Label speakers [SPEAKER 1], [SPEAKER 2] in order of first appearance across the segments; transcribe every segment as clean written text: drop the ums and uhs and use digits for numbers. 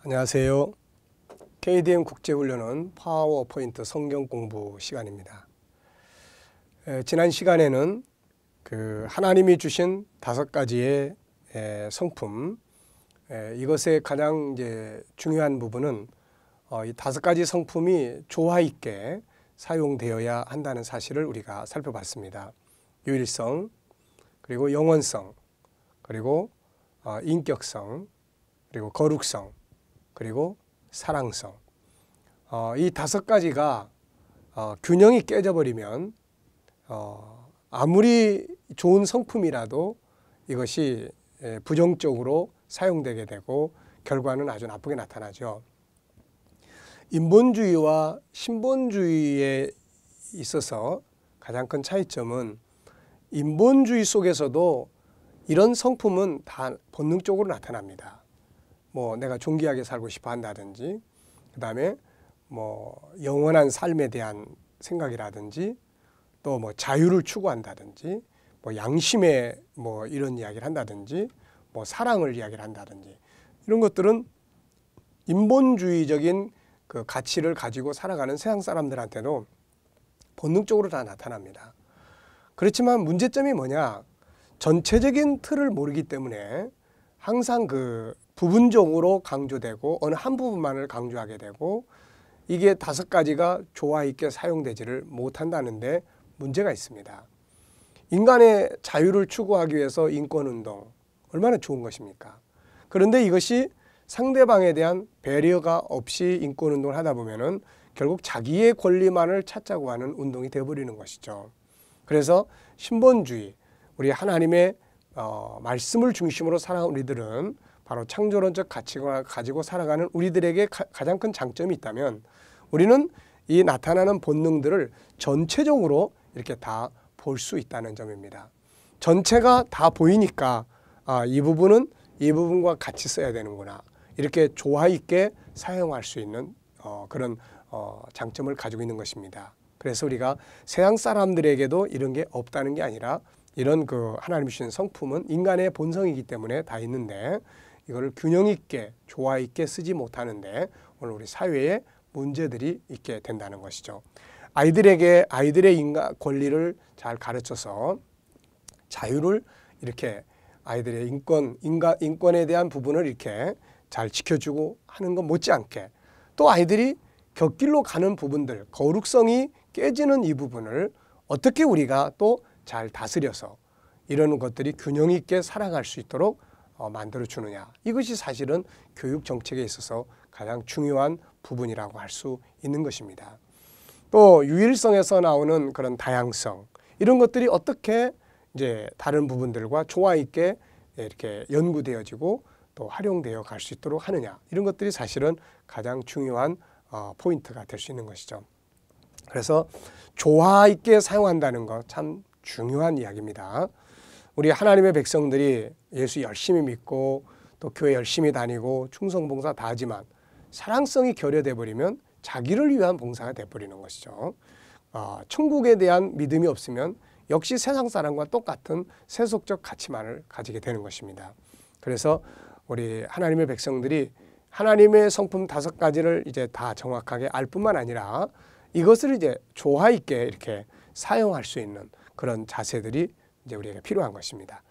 [SPEAKER 1] 안녕하세요. KDM 국제훈련은 파워포인트 성경 공부 시간입니다. 지난 시간에는 하나님이 주신 5가지의 성품, 이것의 가장 중요한 부분은 이 5가지 성품이 조화 있게 사용되어야 한다는 사실을 우리가 살펴봤습니다. 유일성, 그리고 영원성, 그리고 인격성, 그리고 거룩성, 그리고 사랑성. 이 5가지가 균형이 깨져버리면 아무리 좋은 성품이라도 이것이 부정적으로 사용되게 되고 결과는 아주 나쁘게 나타나죠. 인본주의와 신본주의에 있어서 가장 큰 차이점은 인본주의 속에서도 이런 성품은 다 본능적으로 나타납니다. 내가 존귀하게 살고 싶어 한다든지, 그 다음에 영원한 삶에 대한 생각이라든지, 또 자유를 추구한다든지, 양심의 이런 이야기를 한다든지, 사랑을 이야기를 한다든지, 이런 것들은 인본주의적인 그 가치를 가지고 살아가는 세상 사람들한테도 본능적으로 다 나타납니다. 그렇지만 문제점이 뭐냐? 전체적인 틀을 모르기 때문에 항상 부분적으로 강조되고 어느 한 부분만을 강조하게 되고 이게 5가지가 조화 있게 사용되지를 못한다는데 문제가 있습니다. 인간의 자유를 추구하기 위해서 인권운동 얼마나 좋은 것입니까? 그런데 이것이 상대방에 대한 배려가 없이 인권운동을 하다 보면은 결국 자기의 권리만을 찾자고 하는 운동이 되어버리는 것이죠. 그래서 신본주의, 우리 하나님의 말씀을 중심으로 살아가는 우리들은 바로 창조론적 가치관을 가지고 살아가는 우리들에게 가장 큰 장점이 있다면 우리는 이 나타나는 본능들을 전체적으로 이렇게 다 볼 수 있다는 점입니다. 전체가 다 보이니까 이 부분은 이 부분과 같이 써야 되는구나. 이렇게 조화 있게 사용할 수 있는 그런 장점을 가지고 있는 것입니다. 그래서 우리가 세상 사람들에게도 이런 게 없다는 게 아니라 이런 하나님이 주신 성품은 인간의 본성이기 때문에 다 있는데 이걸 균형 있게 조화 있게 쓰지 못하는데 오늘 우리 사회에 문제들이 있게 된다는 것이죠. 아이들의 인간 권리를 잘 가르쳐서 자유를 이렇게 아이들의 인권에 대한 부분을 이렇게 잘 지켜주고 하는 것 못지않게 또 아이들이 곁길로 가는 부분들, 거룩성이 깨지는 이 부분을 어떻게 우리가 또 잘 다스려서 이런 것들이 균형 있게 살아갈 수 있도록 만들어 주느냐. 이것이 사실은 교육 정책에 있어서 가장 중요한 부분이라고 할 수 있는 것입니다. 또 유일성에서 나오는 그런 다양성, 이런 것들이 어떻게 다른 부분들과 조화 있게 이렇게 연구되어지고 또 활용되어 갈 수 있도록 하느냐. 이런 것들이 사실은 가장 중요한 포인트가 될 수 있는 것이죠. 그래서 조화 있게 사용한다는 것 참 중요한 이야기입니다. 우리 하나님의 백성들이 예수 열심히 믿고 또 교회 열심히 다니고 충성봉사 다 하지만 사랑성이 결여돼 버리면 자기를 위한 봉사가 돼버리는 것이죠. 천국에 대한 믿음이 없으면 역시 세상 사람과 똑같은 세속적 가치만을 가지게 되는 것입니다. 그래서 우리 하나님의 백성들이 하나님의 성품 5가지를 다 정확하게 알 뿐만 아니라 이것을 조화 있게 이렇게 사용할 수 있는 그런 자세들이 우리에게 필요한 것입니다.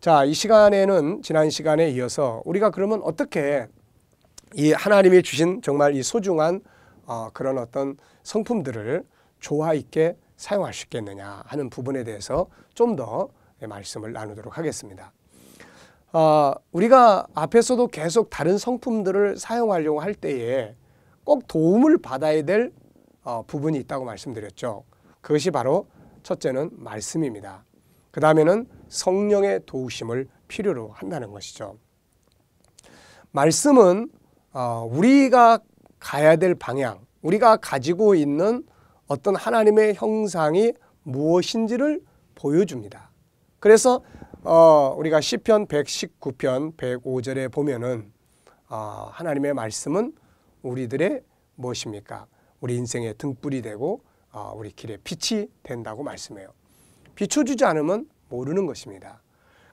[SPEAKER 1] 자, 이 시간에는 지난 시간에 이어서 우리가 그러면 어떻게 이 하나님이 주신 정말 이 소중한 그런 어떤 성품들을 조화 있게 사용할 수 있겠느냐 하는 부분에 대해서 좀 더 말씀을 나누도록 하겠습니다. 우리가 앞에서도 계속 다른 성품들을 사용하려고 할 때에 꼭 도움을 받아야 될 부분이 있다고 말씀드렸죠. 그것이 바로 첫째는 말씀입니다. 그 다음에는 성령의 도우심을 필요로 한다는 것이죠. 말씀은 우리가 가야 될 방향, 우리가 가지고 있는 어떤 하나님의 형상이 무엇인지를 보여줍니다. 그래서 우리가 시편 119편 105절에 보면은 하나님의 말씀은 우리들의 무엇입니까? 우리 인생의 등불이 되고 우리 길에 빛이 된다고 말씀해요. 비춰주지 않으면 모르는 것입니다.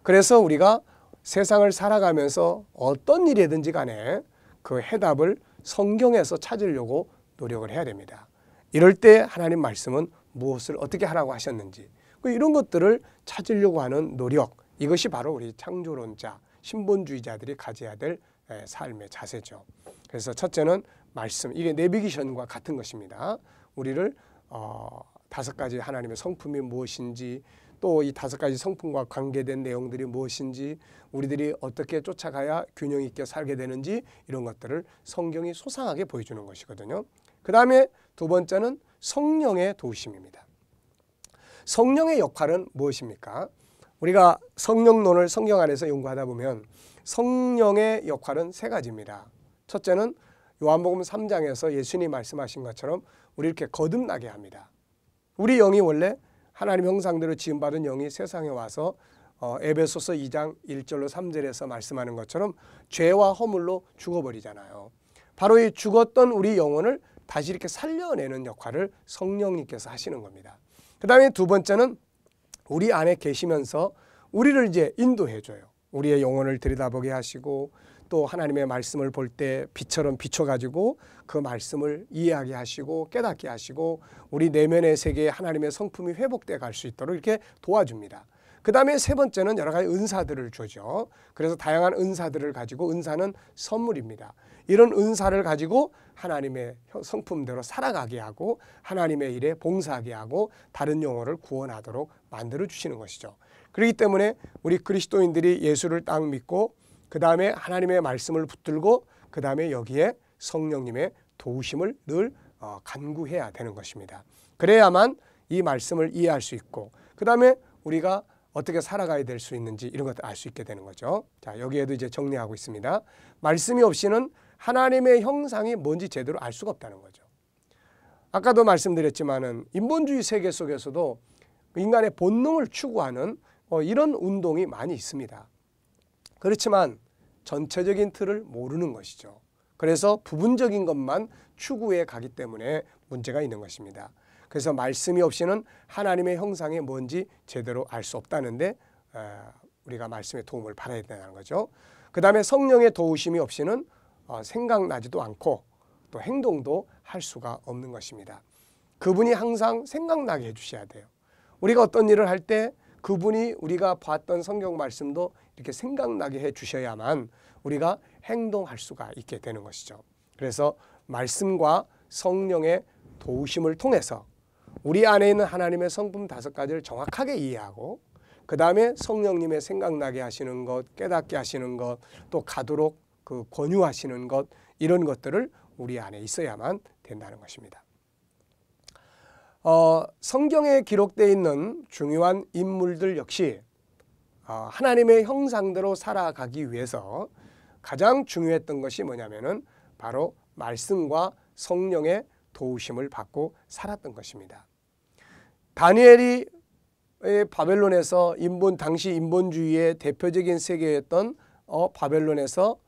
[SPEAKER 1] 그래서 우리가 세상을 살아가면서 어떤 일이든지 간에 그 해답을 성경에서 찾으려고 노력을 해야 됩니다. 이럴 때 하나님 말씀은 무엇을 어떻게 하라고 하셨는지 이런 것들을 찾으려고 하는 노력, 이것이 바로 우리 창조론자, 신본주의자들이 가져야 될 삶의 자세죠. 그래서 첫째는 말씀, 이게 내비게이션과 같은 것입니다. 우리를 5가지 하나님의 성품이 무엇인지, 또 이 5가지 성품과 관계된 내용들이 무엇인지, 우리들이 어떻게 쫓아가야 균형 있게 살게 되는지, 이런 것들을 성경이 소상하게 보여주는 것이거든요. 그 다음에 두 번째는 성령의 도우심입니다. 성령의 역할은 무엇입니까? 우리가 성령론을 성경 안에서 연구하다 보면 성령의 역할은 3가지입니다. 첫째는 요한복음 3장에서 예수님이 말씀하신 것처럼 우리 이렇게 거듭나게 합니다. 우리 영이 원래 하나님 형상대로 지음받은 영이 세상에 와서 에베소서 2장 1절로 3절에서 말씀하는 것처럼 죄와 허물로 죽어버리잖아요. 바로 이 죽었던 우리 영혼을 다시 이렇게 살려내는 역할을 성령님께서 하시는 겁니다. 그 다음에 두 번째는 우리 안에 계시면서 우리를 이제 인도해줘요. 우리의 영혼을 들여다보게 하시고, 또 하나님의 말씀을 볼 때 빛처럼 비춰가지고 그 말씀을 이해하게 하시고 깨닫게 하시고, 우리 내면의 세계에 하나님의 성품이 회복돼 갈 수 있도록 이렇게 도와줍니다. 그 다음에 세 번째는 여러 가지 은사들을 주죠. 그래서 다양한 은사들을 가지고, 은사는 선물입니다. 이런 은사를 가지고 하나님의 성품대로 살아가게 하고 하나님의 일에 봉사하게 하고 다른 영혼을 구원하도록 만들어 주시는 것이죠. 그렇기 때문에 우리 그리스도인들이 예수를 딱 믿고 그 다음에 하나님의 말씀을 붙들고 그 다음에 여기에 성령님의 도우심을 늘 간구해야 되는 것입니다. 그래야만 이 말씀을 이해할 수 있고 그 다음에 우리가 어떻게 살아가야 될 수 있는지 이런 것들 알 수 있게 되는 거죠. 자, 여기에도 이제 정리하고 있습니다. 말씀이 없이는 하나님의 형상이 뭔지 제대로 알 수가 없다는 거죠. 아까도 말씀드렸지만은 인본주의 세계 속에서도 인간의 본능을 추구하는 이런 운동이 많이 있습니다. 그렇지만 전체적인 틀을 모르는 것이죠. 그래서 부분적인 것만 추구해 가기 때문에 문제가 있는 것입니다. 그래서 말씀이 없이는 하나님의 형상이 뭔지 제대로 알 수 없다는데 우리가 말씀의 도움을 받아야 된다는 거죠. 그 다음에 성령의 도우심이 없이는 생각나지도 않고 또 행동도 할 수가 없는 것입니다. 그분이 항상 생각나게 해주셔야 돼요. 우리가 어떤 일을 할 때 그분이 우리가 봤던 성경 말씀도 이렇게 생각나게 해주셔야만 우리가 행동할 수가 있게 되는 것이죠. 그래서 말씀과 성령의 도우심을 통해서 우리 안에 있는 하나님의 성품 5가지를 정확하게 이해하고 그 다음에 성령님의 생각나게 하시는 것, 깨닫게 하시는 것, 또 가도록 그 권유하시는 것, 이런 것들을 우리 안에 있어야만 된다는 것입니다. 성경에 기록되어 있는 중요한 인물들 역시 하나님의 형상대로 살아가기 위해서 가장 중요했던 것이 뭐냐면은 바로 말씀과 성령의 도우심을 받고 살았던 것입니다. 다니엘이 바벨론에서 당시 인본주의의 대표적인 세계였던 바벨론에서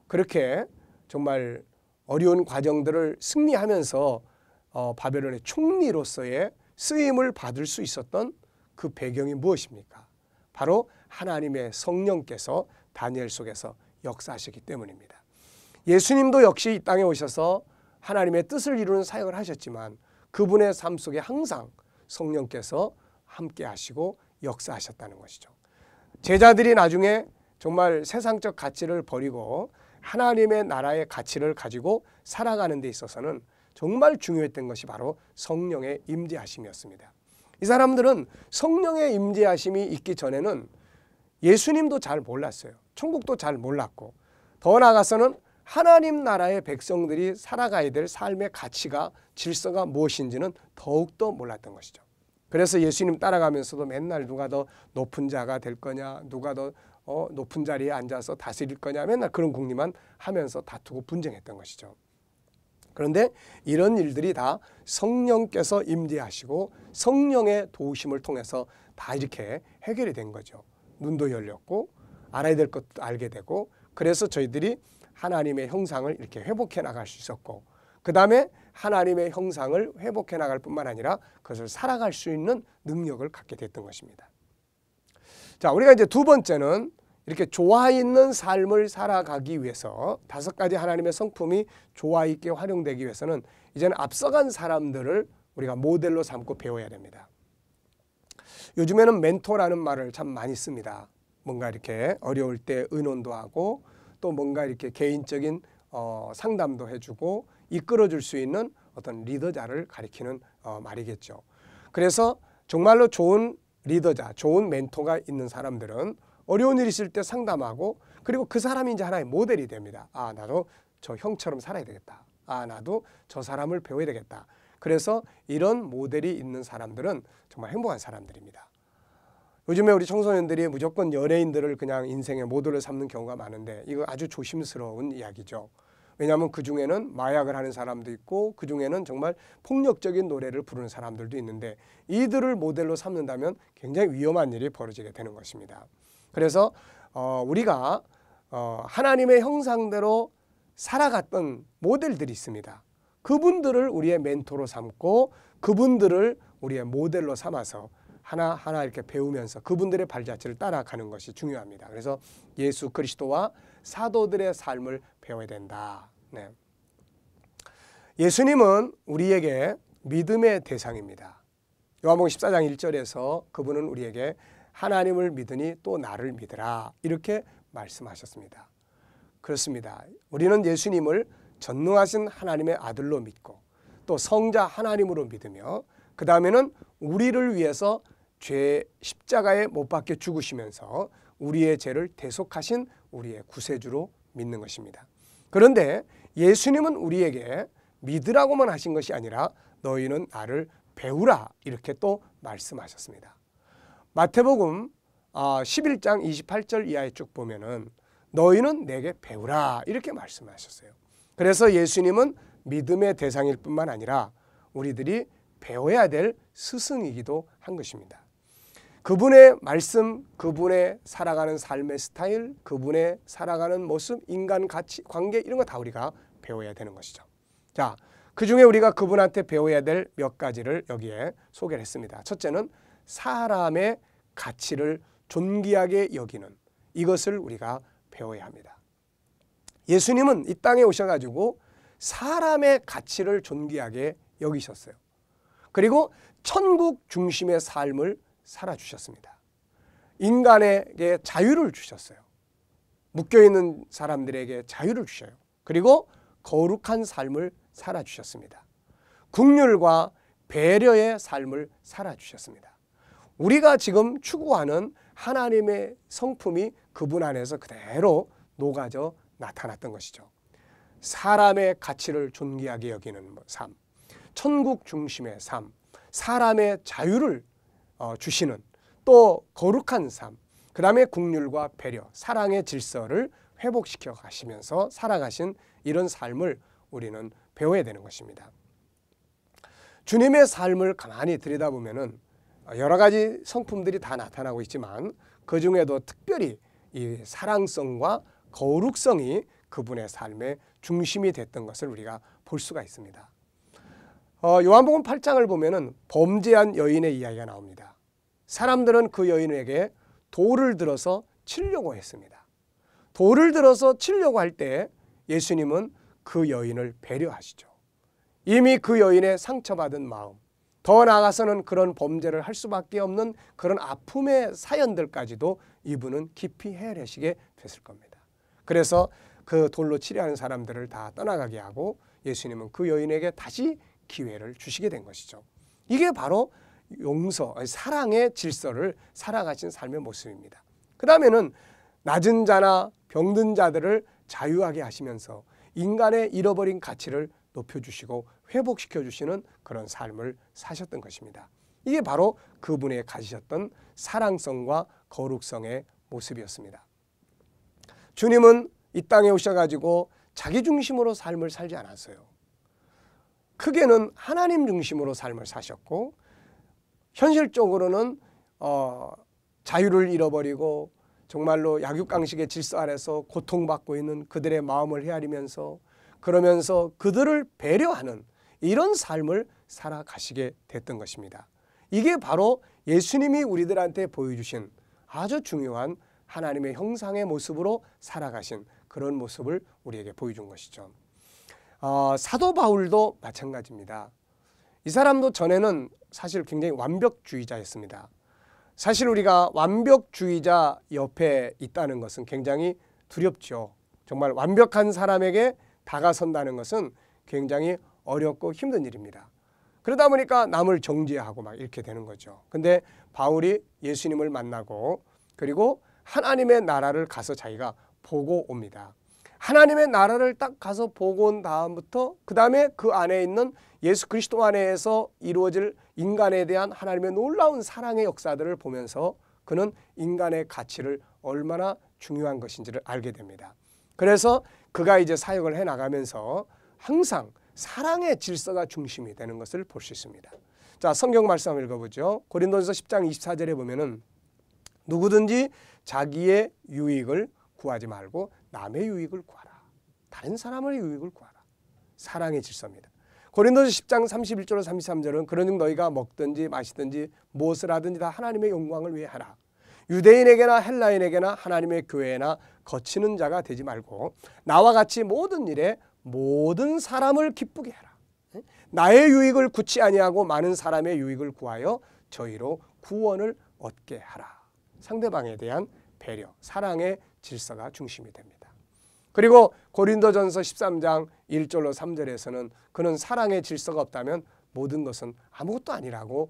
[SPEAKER 1] 그렇게 정말 어려운 과정들을 승리하면서 바벨론의 총리로서의 쓰임을 받을 수 있었던 그 배경이 무엇입니까? 바로 하나님의 성령께서 다니엘 속에서 역사하셨기 때문입니다. 예수님도 역시 이 땅에 오셔서 하나님의 뜻을 이루는 사역을 하셨지만 그분의 삶 속에 항상 성령께서 함께 하시고 역사하셨다는 것이죠. 제자들이 나중에 정말 세상적 가치를 버리고 하나님의 나라의 가치를 가지고 살아가는 데 있어서는 정말 중요했던 것이 바로 성령의 임재하심이었습니다. 이 사람들은 성령의 임재하심이 있기 전에는 예수님도 잘 몰랐어요. 천국도 잘 몰랐고 더 나아가서는 하나님 나라의 백성들이 살아가야 될 삶의 가치가 질서가 무엇인지는 더욱더 몰랐던 것이죠. 그래서 예수님 따라가면서도 맨날 누가 더 높은 자가 될 거냐, 누가 더 높은 자리에 앉아서 다스릴 거냐, 맨날 그런 궁리만 하면서 다투고 분쟁했던 것이죠. 그런데 이런 일들이 다 성령께서 임재하시고 성령의 도우심을 통해서 다 이렇게 해결이 된 거죠. 눈도 열렸고 알아야 될 것도 알게 되고, 그래서 저희들이 하나님의 형상을 이렇게 회복해 나갈 수 있었고, 그 다음에 하나님의 형상을 회복해 나갈 뿐만 아니라 그것을 살아갈 수 있는 능력을 갖게 됐던 것입니다. 자, 우리가 이제 두 번째는 이렇게 조화 있는 삶을 살아가기 위해서 5가지 하나님의 성품이 조화 있게 활용되기 위해서는 이제는 앞서간 사람들을 우리가 모델로 삼고 배워야 됩니다. 요즘에는 멘토라는 말을 참 많이 씁니다. 뭔가 이렇게 어려울 때 의논도 하고 또 뭔가 이렇게 개인적인 상담도 해주고 이끌어줄 수 있는 어떤 리더자를 가리키는 말이겠죠. 그래서 정말로 좋은 리더자, 좋은 멘토가 있는 사람들은 어려운 일 있을 때 상담하고 그리고 그 사람이 이제 하나의 모델이 됩니다. 아, 나도 저 형처럼 살아야 되겠다. 아, 나도 저 사람을 배워야 되겠다. 그래서 이런 모델이 있는 사람들은 정말 행복한 사람들입니다. 요즘에 우리 청소년들이 무조건 연예인들을 그냥 인생의 모델로 삼는 경우가 많은데 이거 아주 조심스러운 이야기죠. 왜냐하면 그 중에는 마약을 하는 사람도 있고 그 중에는 정말 폭력적인 노래를 부르는 사람들도 있는데 이들을 모델로 삼는다면 굉장히 위험한 일이 벌어지게 되는 것입니다. 그래서 우리가 하나님의 형상대로 살아갔던 모델들이 있습니다. 그분들을 우리의 멘토로 삼고 그분들을 우리의 모델로 삼아서 하나하나 이렇게 배우면서 그분들의 발자취를 따라가는 것이 중요합니다. 그래서 예수 그리스도와 사도들의 삶을 배워야 된다. 네. 예수님은 우리에게 믿음의 대상입니다. 요한복음 14장 1절에서 그분은 우리에게 하나님을 믿으니 또 나를 믿으라 이렇게 말씀하셨습니다. 그렇습니다. 우리는 예수님을 전능하신 하나님의 아들로 믿고 또 성자 하나님으로 믿으며 그 다음에는 우리를 위해서 죄 십자가에 못 박혀 죽으시면서 우리의 죄를 대속하신 우리의 구세주로 믿는 것입니다. 그런데 예수님은 우리에게 믿으라고만 하신 것이 아니라 너희는 나를 배우라 이렇게 또 말씀하셨습니다. 마태복음 11장 28절 이하에 쭉 보면은 너희는 내게 배우라 이렇게 말씀하셨어요. 그래서 예수님은 믿음의 대상일 뿐만 아니라 우리들이 배워야 될 스승이기도 한 것입니다. 그분의 말씀, 그분의 살아가는 삶의 스타일, 그분의 살아가는 모습, 인간 가치, 관계 이런 거 다 우리가 배워야 되는 것이죠. 자, 그중에 우리가 그분한테 배워야 될 몇 가지를 여기에 소개를 했습니다. 첫째는 사람의 가치를 존귀하게 여기는 이것을 우리가 배워야 합니다. 예수님은 이 땅에 오셔가지고 사람의 가치를 존귀하게 여기셨어요. 그리고 천국 중심의 삶을 살아주셨습니다. 인간에게 자유를 주셨어요. 묶여있는 사람들에게 자유를 주셔요. 그리고 거룩한 삶을 살아주셨습니다. 긍휼과 배려의 삶을 살아주셨습니다. 우리가 지금 추구하는 하나님의 성품이 그분 안에서 그대로 녹아져 나타났던 것이죠. 사람의 가치를 존귀하게 여기는 삶, 천국 중심의 삶, 사람의 자유를 주시는 또 거룩한 삶, 그 다음에 긍휼과 배려, 사랑의 질서를 회복시켜 가시면서 살아가신 이런 삶을 우리는 배워야 되는 것입니다. 주님의 삶을 가만히 들여다보면은 여러 가지 성품들이 다 나타나고 있지만 그 중에도 특별히 이 사랑성과 거룩성이 그분의 삶의 중심이 됐던 것을 우리가 볼 수가 있습니다. 요한복음 8장을 보면은 범죄한 여인의 이야기가 나옵니다. 사람들은 그 여인에게 돌을 들어서 치려고 했습니다. 돌을 들어서 치려고 할 때 예수님은 그 여인을 배려하시죠. 이미 그 여인의 상처받은 마음, 더 나아가서는 그런 범죄를 할 수밖에 없는 그런 아픔의 사연들까지도 이분은 깊이 헤아리시게 됐을 겁니다. 그래서 그 돌로 치려하는 사람들을 다 떠나가게 하고 예수님은 그 여인에게 다시 기회를 주시게 된 것이죠. 이게 바로 용서, 사랑의 질서를 살아가신 삶의 모습입니다. 그 다음에는 낮은 자나 병든 자들을 자유하게 하시면서 인간의 잃어버린 가치를 높여주시고 회복시켜주시는 그런 삶을 사셨던 것입니다. 이게 바로 그분의 가지셨던 사랑성과 거룩성의 모습이었습니다. 주님은 이 땅에 오셔가지고 자기 중심으로 삶을 살지 않았어요. 크게는 하나님 중심으로 삶을 사셨고 현실적으로는 자유를 잃어버리고 정말로 약육강식의 질서 아래서 고통받고 있는 그들의 마음을 헤아리면서 그러면서 그들을 배려하는 이런 삶을 살아가시게 됐던 것입니다. 이게 바로 예수님이 우리들한테 보여주신 아주 중요한 하나님의 형상의 모습으로 살아가신 그런 모습을 우리에게 보여준 것이죠. 사도 바울도 마찬가지입니다. 이 사람도 전에는 사실 굉장히 완벽주의자였습니다. 사실 우리가 완벽주의자 옆에 있다는 것은 굉장히 두렵죠. 정말 완벽한 사람에게 다가선다는 것은 굉장히 어렵고 힘든 일입니다. 그러다 보니까 남을 정죄하고 막 이렇게 되는 거죠. 근데 바울이 예수님을 만나고 그리고 하나님의 나라를 가서 자기가 보고 옵니다. 하나님의 나라를 딱 가서 보고 온 다음부터 그 다음에 그 안에 있는 예수 그리스도 안에서 이루어질 인간에 대한 하나님의 놀라운 사랑의 역사들을 보면서 그는 인간의 가치를 얼마나 중요한 것인지를 알게 됩니다. 그래서 그가 이제 사역을 해나가면서 항상 사랑의 질서가 중심이 되는 것을 볼 수 있습니다. 자, 성경 말씀 한번 읽어보죠. 고린도전서 10장 24절에 보면은 누구든지 자기의 유익을 구하지 말고 남의 유익을 구하라. 다른 사람의 유익을 구하라. 사랑의 질서입니다. 고린도전서 10장 31절로 33절은 그러즉 너희가 먹든지 마시든지 무엇을 하든지 다 하나님의 영광을 위해 하라. 유대인에게나 헬라인에게나 하나님의 교회나 거치는 자가 되지 말고 나와 같이 모든 일에 모든 사람을 기쁘게 하라. 나의 유익을 구치 아니하고 많은 사람의 유익을 구하여 저희로 구원을 얻게 하라. 상대방에 대한 배려, 사랑의 질서가 중심이 됩니다. 그리고 고린도전서 13장 1절로 3절에서는 그는 사랑의 질서가 없다면 모든 것은 아무것도 아니라고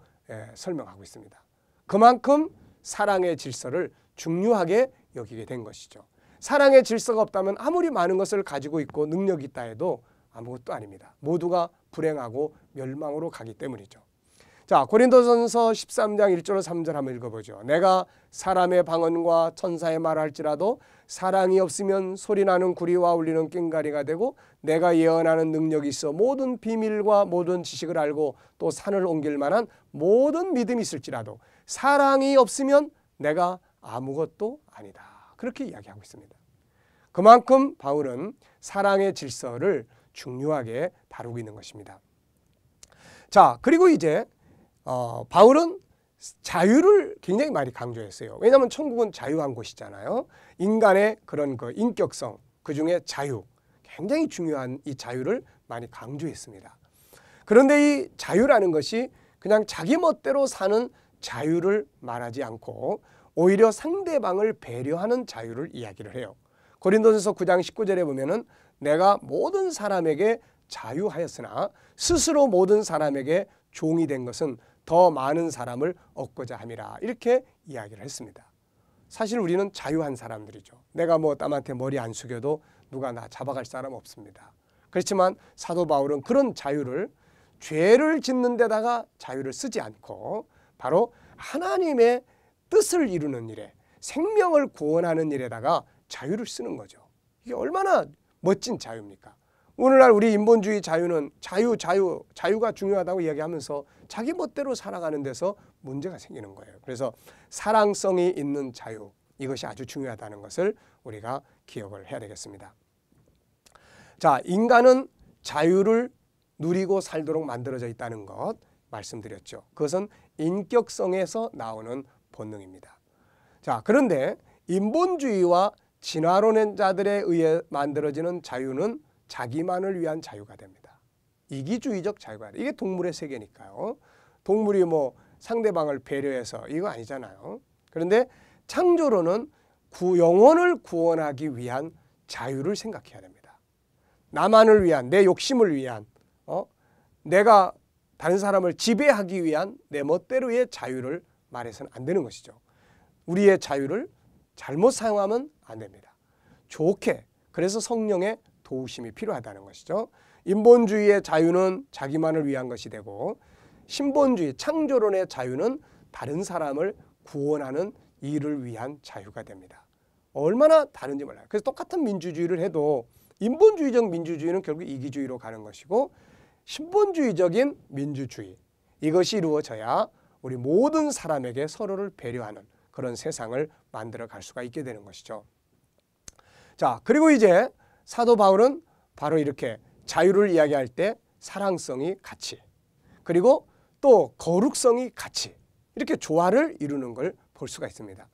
[SPEAKER 1] 설명하고 있습니다. 그만큼 사랑의 질서를 중요하게 여기게 된 것이죠. 사랑의 질서가 없다면 아무리 많은 것을 가지고 있고 능력이 있다 해도 아무것도 아닙니다. 모두가 불행하고 멸망으로 가기 때문이죠. 자, 고린도전서 13장 1절로 3절 한번 읽어보죠. 내가 사람의 방언과 천사의 말할지라도 사랑이 없으면 소리나는 구리와 울리는 꽹가리가 되고 내가 예언하는 능력이 있어 모든 비밀과 모든 지식을 알고 또 산을 옮길 만한 모든 믿음이 있을지라도 사랑이 없으면 내가 아무것도 아니다. 그렇게 이야기하고 있습니다. 그만큼 바울은 사랑의 질서를 중요하게 다루고 있는 것입니다. 자, 그리고 이제 바울은 자유를 굉장히 많이 강조했어요. 왜냐하면 천국은 자유한 곳이잖아요. 인간의 그런 그 인격성, 그중에 자유, 굉장히 중요한 이 자유를 많이 강조했습니다. 그런데 이 자유라는 것이 그냥 자기 멋대로 사는 자유를 말하지 않고 오히려 상대방을 배려하는 자유를 이야기를 해요. 고린도전서 9장 19절에 보면은 내가 모든 사람에게 자유하였으나 스스로 모든 사람에게 종이 된 것은 더 많은 사람을 얻고자 함이라. 이렇게 이야기를 했습니다. 사실 우리는 자유한 사람들이죠. 내가 뭐 땀한테 머리 안 숙여도 누가 나 잡아갈 사람 없습니다. 그렇지만 사도 바울은 그런 자유를 죄를 짓는 데다가 자유를 쓰지 않고 바로 하나님의 뜻을 이루는 일에 생명을 구원하는 일에다가 자유를 쓰는 거죠. 이게 얼마나 멋진 자유입니까? 오늘날 우리 인본주의 자유는 자유가 중요하다고 이야기하면서 자기 멋대로 살아가는 데서 문제가 생기는 거예요. 그래서 사랑성이 있는 자유, 이것이 아주 중요하다는 것을 우리가 기억을 해야 되겠습니다. 자, 인간은 자유를 누리고 살도록 만들어져 있다는 것 말씀드렸죠. 그것은 인격성에서 나오는 본능입니다. 자, 그런데 인본주의와 진화론자들에 의해 만들어지는 자유는 자기만을 위한 자유가 됩니다. 이기주의적 자유가 돼요. 이게 동물의 세계니까요. 동물이 뭐 상대방을 배려해서 이거 아니잖아요. 그런데 창조론은 영혼을 구원하기 위한 자유를 생각해야 됩니다. 나만을 위한, 내 욕심을 위한, 내가 다른 사람을 지배하기 위한 내 멋대로의 자유를 말해서는 안 되는 것이죠. 우리의 자유를 잘못 사용하면 안 됩니다. 좋게, 그래서 성령의 도우심이 필요하다는 것이죠. 인본주의의 자유는 자기만을 위한 것이 되고 신본주의, 창조론의 자유는 다른 사람을 구원하는 일을 위한 자유가 됩니다. 얼마나 다른지 몰라요. 그래서 똑같은 민주주의를 해도 인본주의적 민주주의는 결국 이기주의로 가는 것이고 신본주의적인 민주주의, 이것이 이루어져야 우리 모든 사람에게 서로를 배려하는 그런 세상을 만들어 갈 수가 있게 되는 것이죠. 자, 그리고 이제 사도 바울은 바로 이렇게 자유를 이야기할 때 사랑성이 같이, 그리고 또 거룩성이 같이 이렇게 조화를 이루는 걸 볼 수가 있습니다.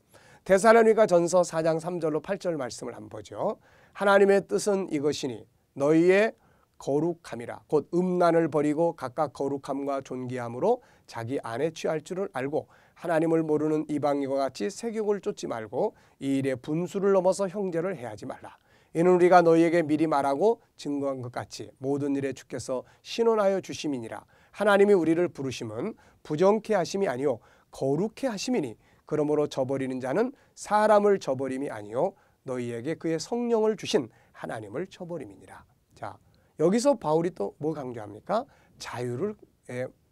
[SPEAKER 1] 데살로니가 전서 4장 3절로 8절 말씀을 한번 보죠. 하나님의 뜻은 이것이니 너희의 거룩함이라 곧 음란을 버리고 각각 거룩함과 존귀함으로 자기 안에 취할 줄을 알고 하나님을 모르는 이방인과 같이 세욕을 쫓지 말고 이 일에 분수를 넘어서 형제를 해하지 말라. 이는 우리가 너희에게 미리 말하고 증거한 것 같이 모든 일에 주께서 신원하여 주심이니라. 하나님이 우리를 부르심은 부정케 하심이 아니요 거룩케 하심이니 그러므로 저버리는 자는 사람을 저버림이 아니요 너희에게 그의 성령을 주신 하나님을 저버림이니라. 자, 여기서 바울이 또 뭐 강조합니까?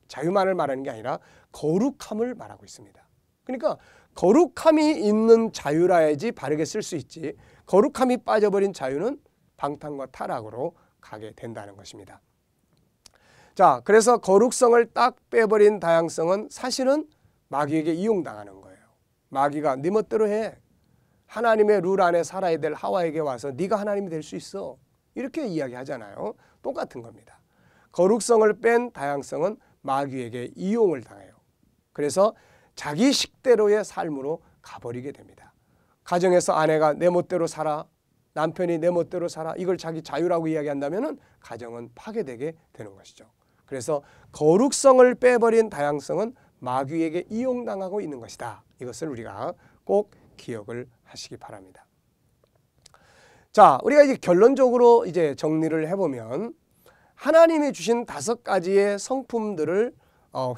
[SPEAKER 1] 자유만을 말하는 게 아니라 거룩함을 말하고 있습니다. 그러니까 거룩함이 있는 자유라야지 바르게 쓸 수 있지, 거룩함이 빠져버린 자유는 방탕과 타락으로 가게 된다는 것입니다. 자, 그래서 거룩성을 딱 빼버린 다양성은 사실은 마귀에게 이용당하는 거예요. 마귀가 네 멋대로 해. 하나님의 룰 안에 살아야 될 하와에게 와서 네가 하나님이 될 수 있어. 이렇게 이야기하잖아요. 똑같은 겁니다. 거룩성을 뺀 다양성은 마귀에게 이용을 당해요. 그래서 자기 식대로의 삶으로 가버리게 됩니다. 가정에서 아내가 내 멋대로 살아, 남편이 내 멋대로 살아, 이걸 자기 자유라고 이야기한다면 가정은 파괴되게 되는 것이죠. 그래서 거룩성을 빼버린 다양성은 마귀에게 이용당하고 있는 것이다. 이것을 우리가 꼭 기억을 하시기 바랍니다. 자, 우리가 이제 결론적으로 이제 정리를 해보면 하나님이 주신 5가지의 성품들을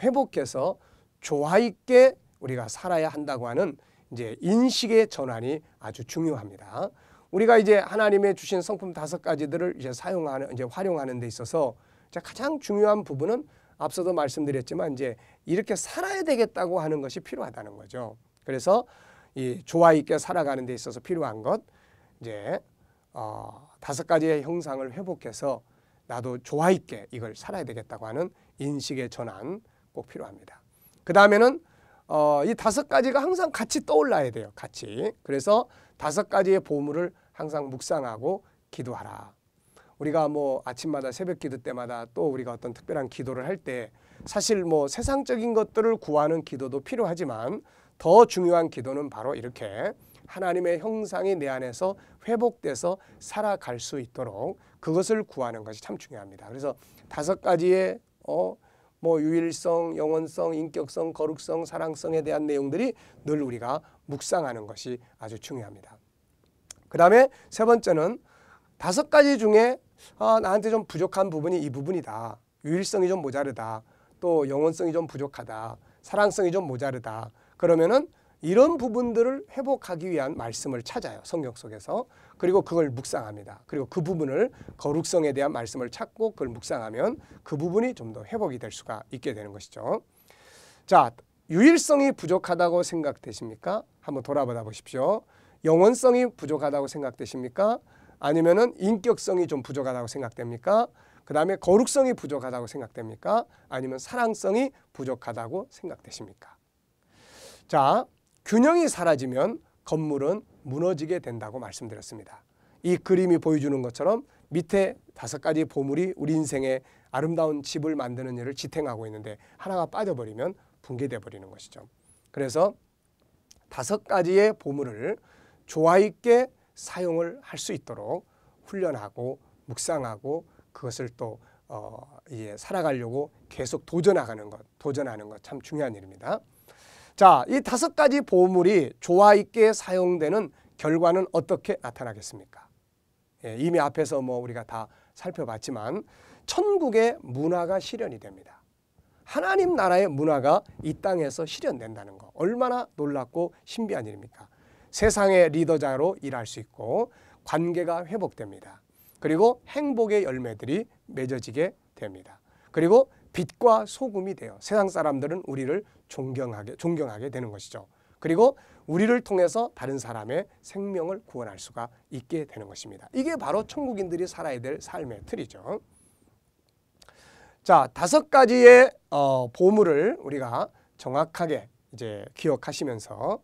[SPEAKER 1] 회복해서 조화 있게 우리가 살아야 한다고 하는 이제 인식의 전환이 아주 중요합니다. 우리가 이제 하나님의 주신 성품 5가지들을 이제 활용하는 데 있어서 가장 중요한 부분은 앞서도 말씀드렸지만 이제 이렇게 살아야 되겠다고 하는 것이 필요하다는 거죠. 그래서 이 조화 있게 살아가는 데 있어서 필요한 것 이제 5가지의 형상을 회복해서 나도 조화 있게 이걸 살아야 되겠다고 하는 인식의 전환 꼭 필요합니다. 그 다음에는 이 5가지가 항상 같이 떠올라야 돼요. 같이. 그래서 5가지의 보물을 항상 묵상하고 기도하라. 우리가 뭐 아침마다 새벽 기도 때마다 또 우리가 어떤 특별한 기도를 할 때 사실 뭐 세상적인 것들을 구하는 기도도 필요하지만 더 중요한 기도는 바로 이렇게 하나님의 형상이 내 안에서 회복돼서 살아갈 수 있도록 그것을 구하는 것이 참 중요합니다. 그래서 5가지의 뭐 유일성, 영원성, 인격성, 거룩성, 사랑성에 대한 내용들이 늘 우리가 묵상하는 것이 아주 중요합니다. 그 다음에 세 번째는 5가지 중에 나한테 좀 부족한 부분이 이 부분이다. 유일성이 좀 모자르다. 또 영원성이 좀 부족하다. 사랑성이 좀 모자르다. 그러면은 이런 부분들을 회복하기 위한 말씀을 찾아요. 성경 속에서. 그리고 그걸 묵상합니다. 그리고 그 부분을 거룩성에 대한 말씀을 찾고 그걸 묵상하면 그 부분이 좀 더 회복이 될 수가 있게 되는 것이죠. 자, 유일성이 부족하다고 생각되십니까? 한번 돌아보다 보십시오. 영원성이 부족하다고 생각되십니까? 아니면은 인격성이 좀 부족하다고 생각됩니까? 그 다음에 거룩성이 부족하다고 생각됩니까? 아니면 사랑성이 부족하다고 생각되십니까? 자, 균형이 사라지면 건물은 무너지게 된다고 말씀드렸습니다. 이 그림이 보여주는 것처럼 밑에 5가지 보물이 우리 인생의 아름다운 집을 만드는 일을 지탱하고 있는데 하나가 빠져버리면 붕괴돼 버리는 것이죠. 그래서 5가지의 보물을 조화 있게 사용을 할 수 있도록 훈련하고 묵상하고 그것을 또 살아가려고 계속 도전하는 것 참 중요한 일입니다. 자, 이 5가지 보물이 조화 있게 사용되는 결과는 어떻게 나타나겠습니까? 이미 앞에서 뭐 우리가 다 살펴봤지만 천국의 문화가 실현이 됩니다. 하나님 나라의 문화가 이 땅에서 실현된다는 거 얼마나 놀랍고 신비한 일입니까? 세상의 리더자로 일할 수 있고 관계가 회복됩니다. 그리고 행복의 열매들이 맺어지게 됩니다. 그리고 빛과 소금이 돼요. 세상 사람들은 우리를 존경하게 되는 것이죠. 그리고 우리를 통해서 다른 사람의 생명을 구원할 수가 있게 되는 것입니다. 이게 바로 천국인들이 살아야 될 삶의 틀이죠. 자, 5가지의 보물을 우리가 정확하게 이제 기억하시면서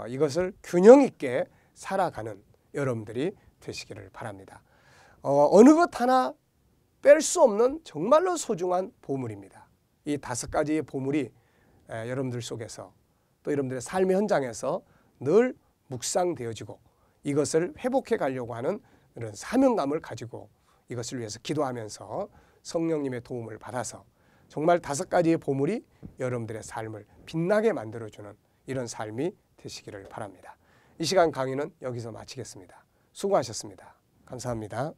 [SPEAKER 1] 이것을 균형 있게 살아가는 여러분들이 되시기를 바랍니다. 어느 것 하나 뺄 수 없는 정말로 소중한 보물입니다. 이 5가지의 보물이 여러분들 속에서 또 여러분들의 삶의 현장에서 늘 묵상되어지고 이것을 회복해 가려고 하는 이런 사명감을 가지고 이것을 위해서 기도하면서 성령님의 도움을 받아서 정말 5가지의 보물이 여러분들의 삶을 빛나게 만들어주는 이런 삶이 되시기를 바랍니다. 이 시간 강의는 여기서 마치겠습니다. 수고하셨습니다. 감사합니다.